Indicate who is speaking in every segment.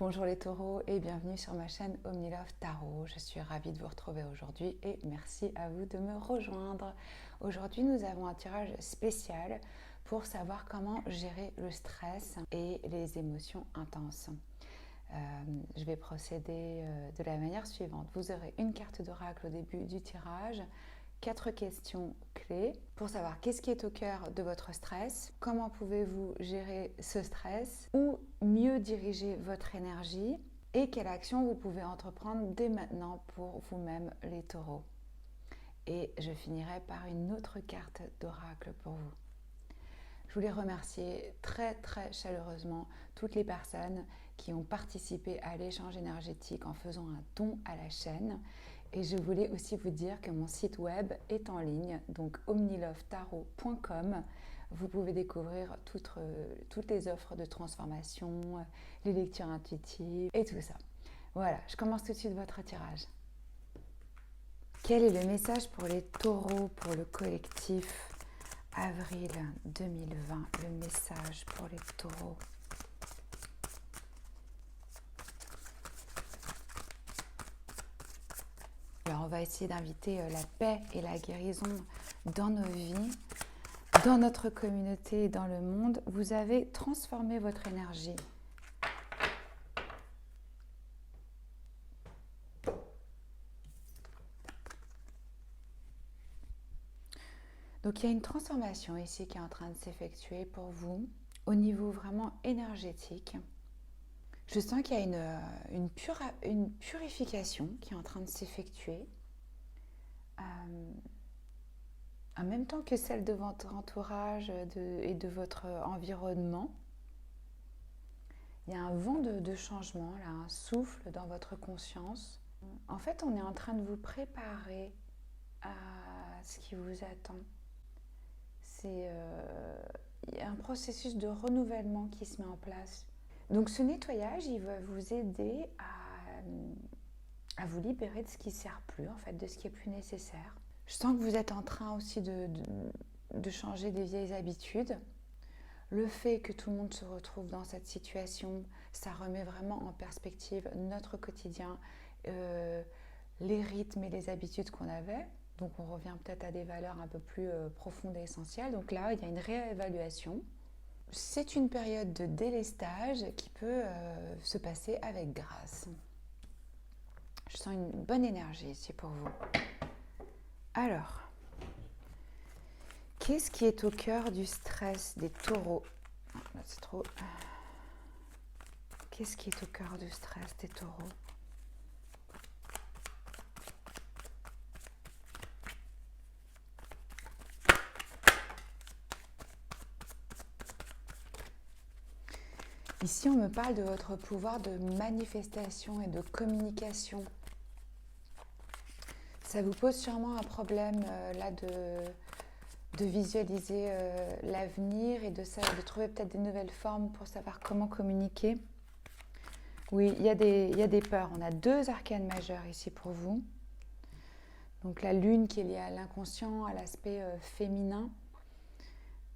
Speaker 1: Bonjour les taureaux et bienvenue sur ma chaîne OmniLove Tarot. Je suis ravie de vous retrouver aujourd'hui et merci à vous de me rejoindre. Aujourd'hui, nous avons un tirage spécial pour savoir comment gérer le stress et les émotions intenses. Je vais procéder de la manière suivante. Vous aurez une carte d'oracle au début du tirage, 4 questions clés pour savoir qu'est-ce qui est au cœur de votre stress, comment pouvez-vous gérer ce stress ou mieux diriger votre énergie et quelle action vous pouvez entreprendre dès maintenant pour vous-même les taureaux. Et je finirai par une autre carte d'oracle pour vous. Je voulais remercier très chaleureusement toutes les personnes qui ont participé à l'échange énergétique en faisant un don à la chaîne. Et je voulais aussi vous dire que mon site web est en ligne, donc omnilovetarot.com. Vous pouvez découvrir toutes les offres de transformation, les lectures intuitives et tout ça. Voilà, je commence tout de suite votre tirage. Quel est le message pour les taureaux, pour le collectif avril 2020, le message pour les taureaux? Alors on va essayer d'inviter la paix et la guérison dans nos vies, dans notre communauté et dans le monde. Vous avez transformé votre énergie. Donc il y a une transformation ici qui est en train de s'effectuer pour vous au niveau vraiment énergétique. Je sens qu'il y a une purification qui est en train de s'effectuer, en même temps que celle de votre entourage et de votre environnement. Il y a un vent de changement, là, un souffle dans votre conscience. En fait, on est en train de vous préparer à ce qui vous attend. Il y a un processus de renouvellement qui se met en place. Donc ce nettoyage, il va vous aider à vous libérer de ce qui ne sert plus, en fait, de ce qui est plus nécessaire. Je sens que vous êtes en train aussi de changer des vieilles habitudes. Le fait que tout le monde se retrouve dans cette situation, ça remet vraiment en perspective notre quotidien, les rythmes et les habitudes qu'on avait. Donc on revient peut-être à des valeurs un peu plus profondes et essentielles. Donc là, il y a une réévaluation. C'est une période de délestage qui peut se passer avec grâce. Je sens une bonne énergie ici pour vous. Alors, qu'est-ce qui est au cœur du stress des taureaux? Là, c'est trop. Qu'est-ce qui est au cœur du stress des taureaux? Ici, on me parle de votre pouvoir de manifestation et de communication. Ça vous pose sûrement un problème là de visualiser l'avenir et de trouver peut-être des nouvelles formes pour savoir comment communiquer. Oui, il y a des peurs. On a 2 arcanes majeures ici pour vous. Donc la lune qui est liée à l'inconscient, à l'aspect féminin.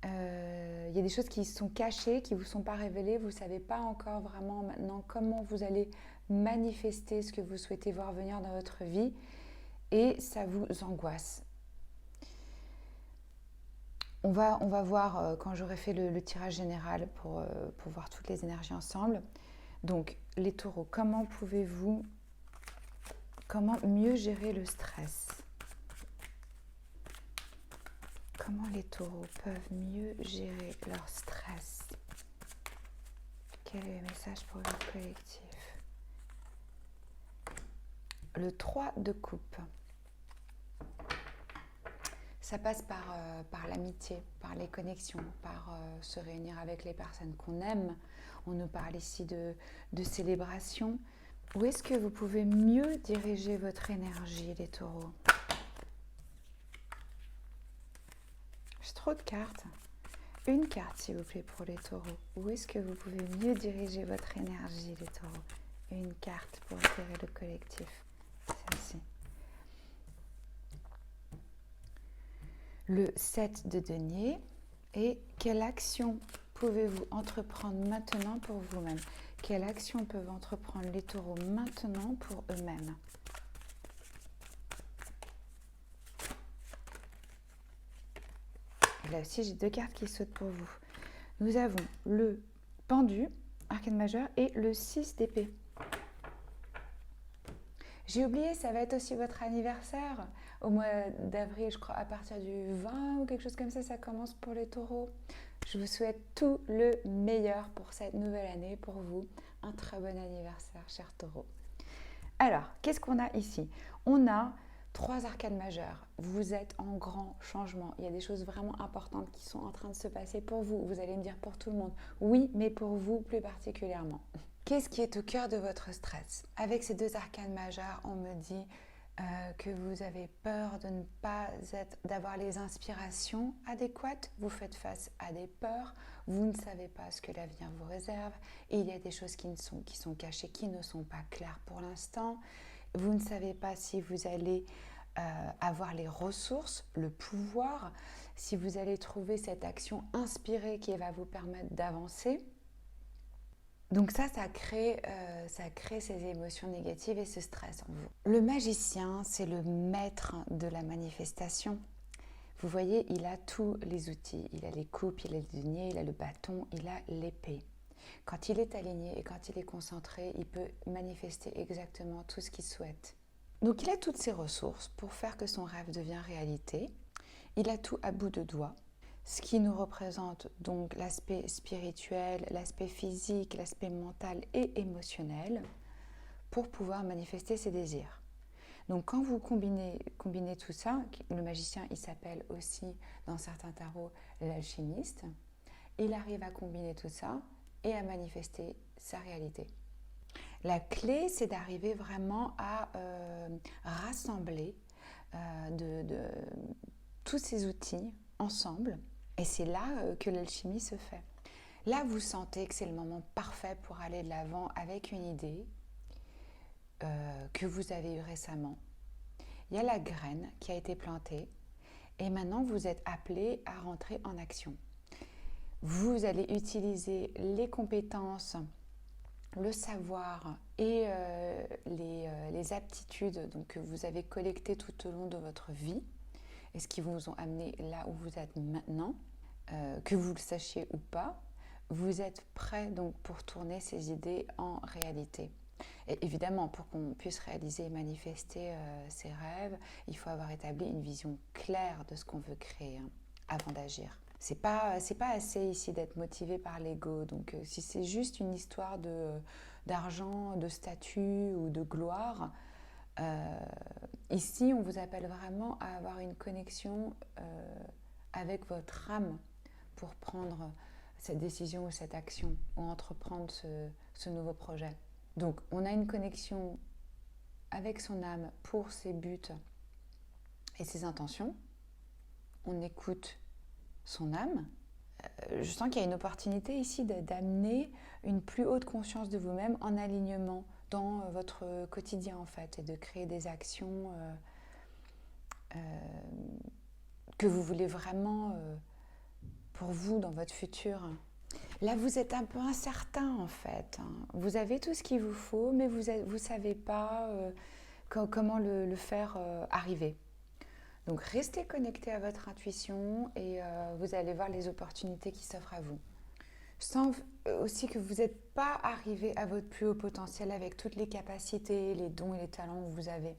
Speaker 1: Il y a des choses qui sont cachées, qui ne vous sont pas révélées. Vous ne savez pas encore vraiment maintenant comment vous allez manifester ce que vous souhaitez voir venir dans votre vie. Et ça vous angoisse. On va voir quand j'aurai fait le tirage général pour voir toutes les énergies ensemble. Donc, les taureaux, comment mieux gérer le stress? Comment les taureaux peuvent mieux gérer leur stress? Quel est le message pour le collectif? Le 3 de coupe. Ça passe par l'amitié, par les connexions, par se réunir avec les personnes qu'on aime. On nous parle ici de célébration. Où est-ce que vous pouvez mieux diriger votre énergie, les taureaux? J'ai trop de cartes. Une carte, s'il vous plaît, pour les taureaux. Où est-ce que vous pouvez mieux diriger votre énergie, les taureaux? Une carte pour éclairer le collectif. Celle-ci. Le 7 de denier. Et quelle action pouvez-vous entreprendre maintenant pour vous-même? Quelle action peuvent entreprendre les taureaux maintenant pour eux-mêmes? Là aussi, j'ai 2 cartes qui sautent pour vous. Nous avons le pendu, arcane majeur, et le 6 d'épée. J'ai oublié, ça va être aussi votre anniversaire au mois d'avril, je crois, à partir du 20 ou quelque chose comme ça commence pour les taureaux. Je vous souhaite tout le meilleur pour cette nouvelle année, pour vous. Un très bon anniversaire, chers taureaux. Alors, qu'est-ce qu'on a ici? On a 3 arcanes majeures. Vous êtes en grand changement. Il y a des choses vraiment importantes qui sont en train de se passer pour vous. Vous allez me dire pour tout le monde. Oui, mais pour vous plus particulièrement. Qu'est-ce qui est au cœur de votre stress? Avec ces 2 arcanes majeures, on me dit que vous avez peur de ne pas d'avoir les inspirations adéquates. Vous faites face à des peurs. Vous ne savez pas ce que l'avenir vous réserve. Et il y a des choses qui sont cachées, qui ne sont pas claires pour l'instant. Vous ne savez pas si vous allez avoir les ressources, le pouvoir, si vous allez trouver cette action inspirée qui va vous permettre d'avancer. Donc ça crée ces émotions négatives et ce stress en vous. Le magicien, c'est le maître de la manifestation. Vous voyez, il a tous les outils. Il a les coupes, il a le denier, il a le bâton, il a l'épée. Quand il est aligné et quand il est concentré, il peut manifester exactement tout ce qu'il souhaite. Donc il a toutes ses ressources pour faire que son rêve devienne réalité. Il a tout à bout de doigts. Ce qui nous représente donc l'aspect spirituel, l'aspect physique, l'aspect mental et émotionnel pour pouvoir manifester ses désirs. Donc quand vous combinez tout ça, le magicien il s'appelle aussi dans certains tarots l'alchimiste, il arrive à combiner tout ça et à manifester sa réalité. La clé c'est d'arriver vraiment à rassembler tous ces outils ensemble. Et c'est là que l'alchimie se fait. Là, vous sentez que c'est le moment parfait pour aller de l'avant avec une idée que vous avez eue récemment. Il y a la graine qui a été plantée et maintenant vous êtes appelé à rentrer en action. Vous allez utiliser les compétences, le savoir et les aptitudes donc, que vous avez collectées tout au long de votre vie et ce qui vous ont amené là où vous êtes maintenant. Que vous le sachiez ou pas, vous êtes prêt donc pour tourner ces idées en réalité. Et évidemment, pour qu'on puisse réaliser et manifester ses rêves, il faut avoir établi une vision claire de ce qu'on veut créer avant d'agir. C'est pas assez ici d'être motivé par l'ego. Donc si c'est juste une histoire d'argent, de statut ou de gloire, ici on vous appelle vraiment à avoir une connexion avec votre âme pour prendre cette décision ou cette action ou entreprendre ce nouveau projet. Donc on a une connexion avec son âme pour ses buts et ses intentions. On écoute son âme. Je sens qu'il y a une opportunité ici d'amener une plus haute conscience de vous-même en alignement dans votre quotidien en fait et de créer des actions que vous voulez vraiment pour vous dans votre futur. Là, vous êtes un peu incertain en fait. Vous avez tout ce qu'il vous faut, mais vous ne savez pas comment le faire arriver. Donc, restez connecté à votre intuition et vous allez voir les opportunités qui s'offrent à vous. Je sens aussi que vous n'êtes pas arrivé à votre plus haut potentiel avec toutes les capacités, les dons et les talents que vous avez.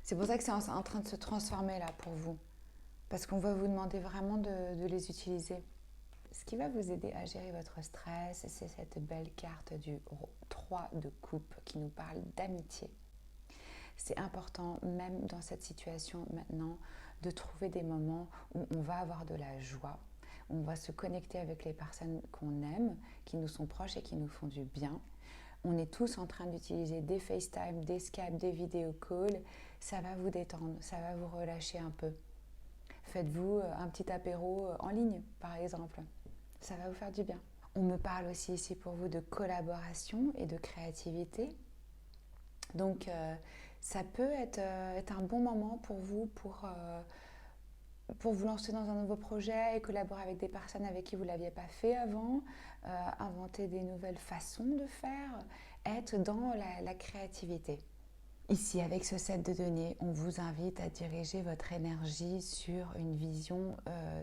Speaker 1: C'est pour ça que c'est en train de se transformer là pour vous. Parce qu'on va vous demander vraiment de les utiliser. Ce qui va vous aider à gérer votre stress, c'est cette belle carte du 3 de coupe qui nous parle d'amitié. C'est important, même dans cette situation maintenant, de trouver des moments où on va avoir de la joie, où on va se connecter avec les personnes qu'on aime, qui nous sont proches et qui nous font du bien. On est tous en train d'utiliser des FaceTime, des Skype, des vidéo calls. Ça va vous détendre, ça va vous relâcher un peu. Faites-vous un petit apéro en ligne, par exemple. Ça va vous faire du bien. On me parle aussi ici pour vous de collaboration et de créativité. Donc, ça peut être un bon moment pour vous pour pour vous lancer dans un nouveau projet et collaborer avec des personnes avec qui vous ne l'aviez pas fait avant, inventer des nouvelles façons de faire, être dans la créativité. Ici, avec ce set de données, on vous invite à diriger votre énergie sur une vision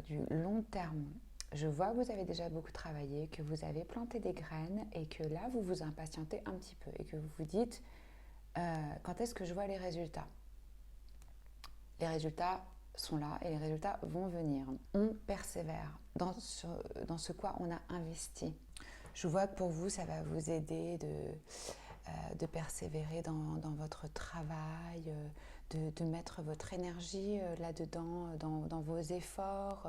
Speaker 1: du long terme. Je vois que vous avez déjà beaucoup travaillé, que vous avez planté des graines et que là, vous vous impatientez un petit peu et que vous vous dites quand est-ce que je vois les résultats? Les résultats sont là et les résultats vont venir. On persévère dans ce quoi on a investi. Je vois que pour vous, ça va vous aider de persévérer dans votre travail, de mettre votre énergie là-dedans, dans vos efforts,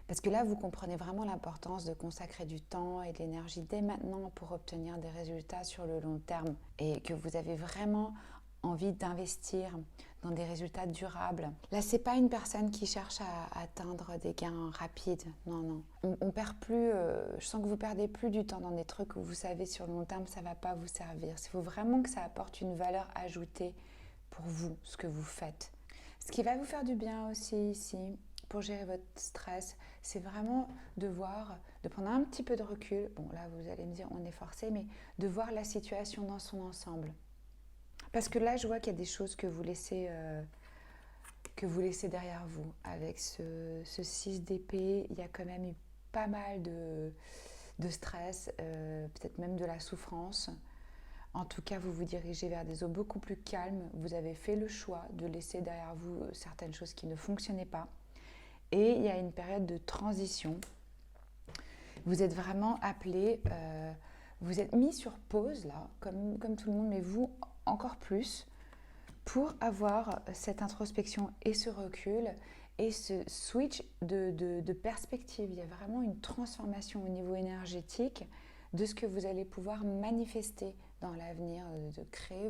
Speaker 1: parce que là, vous comprenez vraiment l'importance de consacrer du temps et de l'énergie dès maintenant pour obtenir des résultats sur le long terme et que vous avez vraiment envie d'investir dans des résultats durables. Là, c'est pas une personne qui cherche à atteindre des gains rapides. Non, non. On perd plus. Je sens que vous perdez plus du temps dans des trucs où vous savez sur le long terme ça va pas vous servir. Il faut vraiment que ça apporte une valeur ajoutée pour vous, ce que vous faites. Ce qui va vous faire du bien aussi ici, pour gérer votre stress, c'est vraiment de prendre un petit peu de recul. Bon, là, vous allez me dire, on est forcé, mais de voir la situation dans son ensemble. Parce que là, je vois qu'il y a des choses que vous laissez derrière vous. Avec ce 6 d'épée, il y a quand même eu pas mal de stress, peut-être même de la souffrance. En tout cas, vous vous dirigez vers des eaux beaucoup plus calmes. Vous avez fait le choix de laisser derrière vous certaines choses qui ne fonctionnaient pas. Et il y a une période de transition. Vous êtes vraiment appelé, vous êtes mis sur pause là, comme tout le monde, mais vous encore plus, pour avoir cette introspection et ce recul et ce switch de perspective. Il y a vraiment une transformation au niveau énergétique de ce que vous allez pouvoir manifester dans l'avenir, de créer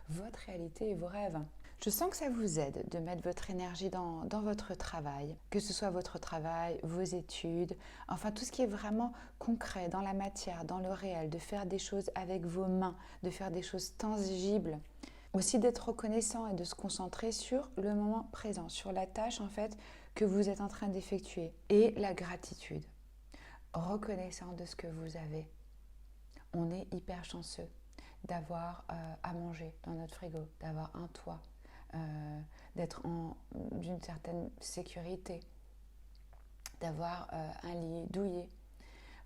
Speaker 1: votre réalité et vos rêves. Je sens que ça vous aide de mettre votre énergie dans votre travail, que ce soit votre travail, vos études, enfin tout ce qui est vraiment concret, dans la matière, dans le réel, de faire des choses avec vos mains, de faire des choses tangibles. Aussi d'être reconnaissant et de se concentrer sur le moment présent, sur la tâche en fait que vous êtes en train d'effectuer. Et la gratitude, reconnaissant de ce que vous avez. On est hyper chanceux d'avoir à manger dans notre frigo, d'avoir un toit, d'être d'une certaine sécurité, d'avoir un lit douillet.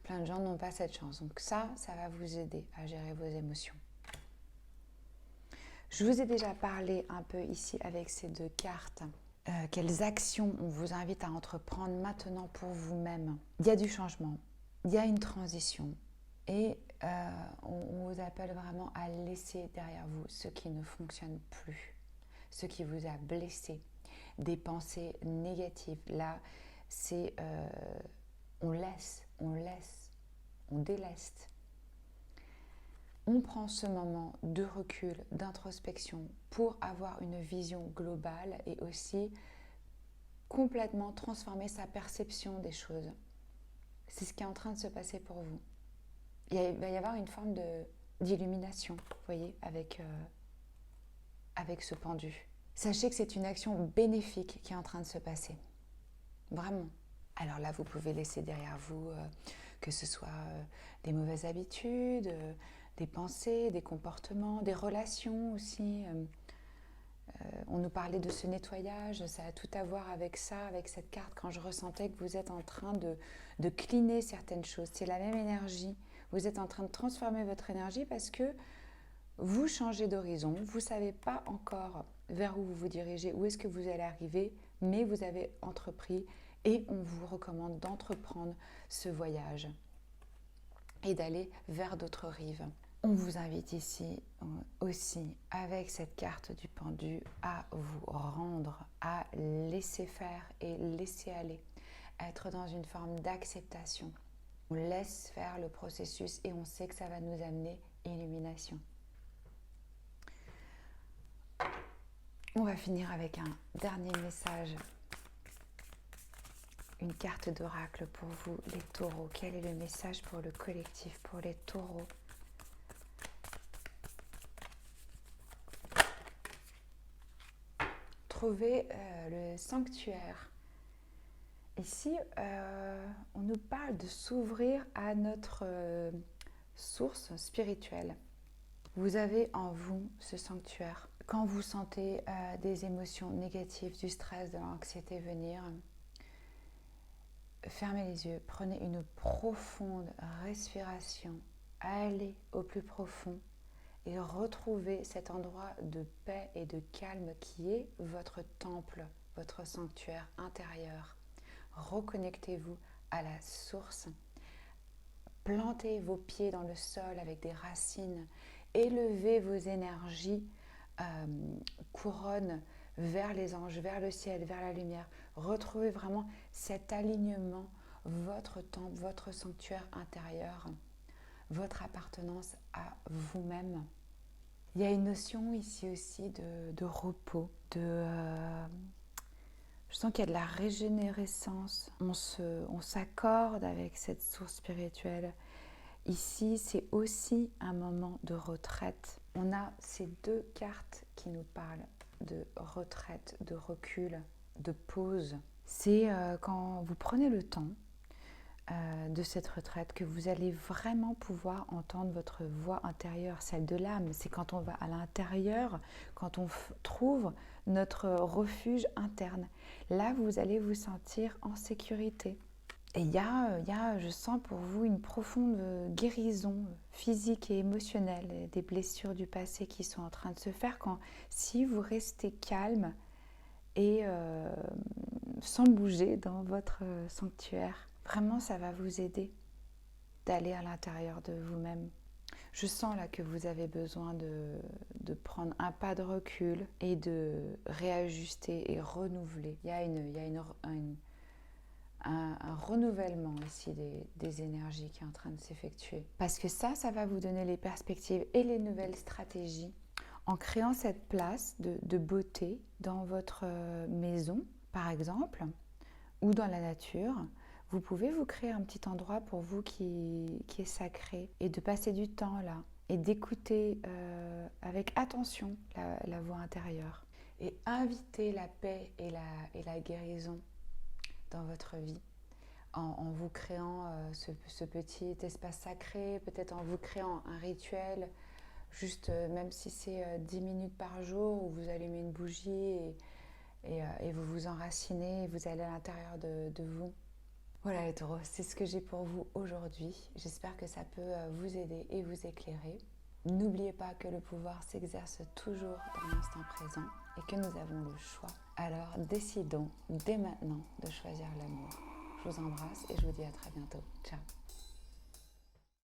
Speaker 1: Plein de gens n'ont pas cette chance. Donc ça va vous aider à gérer vos émotions. Je vous ai déjà parlé un peu ici avec ces deux cartes. Quelles actions on vous invite à entreprendre maintenant pour vous-même. Il y a du changement, il y a une transition et on vous appelle vraiment à laisser derrière vous ce qui ne fonctionne plus, ce qui vous a blessé, des pensées négatives. Là, c'est on laisse, on déleste. On prend ce moment de recul, d'introspection pour avoir une vision globale et aussi complètement transformer sa perception des choses. C'est ce qui est en train de se passer pour vous. Il va y avoir une forme d'illumination, vous voyez, avec ce pendu. Sachez que c'est une action bénéfique qui est en train de se passer. Vraiment. Alors là, vous pouvez laisser derrière vous que ce soit des mauvaises habitudes, des pensées, des comportements, des relations aussi. On nous parlait de ce nettoyage, ça a tout à voir avec ça, avec cette carte, quand je ressentais que vous êtes en train de cleaner certaines choses. C'est la même énergie. Vous êtes en train de transformer votre énergie parce que vous changez d'horizon. Vous ne savez pas encore vers où vous vous dirigez, où est-ce que vous allez arriver, mais vous avez entrepris et on vous recommande d'entreprendre ce voyage et d'aller vers d'autres rives. On vous invite ici aussi, avec cette carte du pendu, à vous rendre, à laisser faire et laisser aller, à être dans une forme d'acceptation. On laisse faire le processus et on sait que ça va nous amener illumination. On va finir avec un dernier message. Une carte d'oracle pour vous, les taureaux. Quel est le message pour le collectif, pour les taureaux ? retrouver le sanctuaire. Ici, on nous parle de s'ouvrir à notre source spirituelle. Vous avez en vous ce sanctuaire. Quand vous sentez des émotions négatives, du stress, de l'anxiété venir, fermez les yeux, prenez une profonde respiration, allez au plus profond et retrouvez cet endroit de paix et de calme qui est votre temple, votre sanctuaire intérieur. Reconnectez-vous à la source. Plantez vos pieds dans le sol avec des racines. Élevez vos énergies, couronne vers les anges, vers le ciel, vers la lumière. Retrouvez vraiment cet alignement, votre temple, votre sanctuaire intérieur, votre appartenance à vous-même. Il y a une notion ici aussi de repos, je sens qu'il y a de la régénérescence. On s'accorde avec cette source spirituelle. Ici, c'est aussi un moment de retraite. On a ces deux cartes qui nous parlent de retraite, de recul, de pause. C'est quand vous prenez le temps de cette retraite que vous allez vraiment pouvoir entendre votre voix intérieure, celle de l'âme. C'est quand on va à l'intérieur, quand on trouve notre refuge interne. Là, vous allez vous sentir en sécurité. Et il y a, je sens pour vous une profonde guérison physique et émotionnelle des blessures du passé qui sont en train de se faire si vous restez calme et sans bouger dans votre sanctuaire. Vraiment, ça va vous aider d'aller à l'intérieur de vous-même. Je sens là que vous avez besoin de prendre un pas de recul et de réajuster et renouveler. Il y a un renouvellement ici des énergies qui est en train de s'effectuer. Parce que ça va vous donner les perspectives et les nouvelles stratégies en créant cette place de beauté dans votre maison, par exemple, ou dans la nature. Vous pouvez vous créer un petit endroit pour vous qui est sacré et de passer du temps là et d'écouter avec attention la voix intérieure et inviter la paix et la guérison dans votre vie en vous créant ce petit espace sacré, peut-être en vous créant un rituel, juste même si c'est 10 minutes par jour où vous allumez une bougie et vous vous enracinez et vous allez à l'intérieur de vous. Voilà les taureaux, c'est ce que j'ai pour vous aujourd'hui. J'espère que ça peut vous aider et vous éclairer. N'oubliez pas que le pouvoir s'exerce toujours dans l'instant présent et que nous avons le choix. Alors décidons dès maintenant de choisir l'amour. Je vous embrasse et je vous dis à très bientôt. Ciao.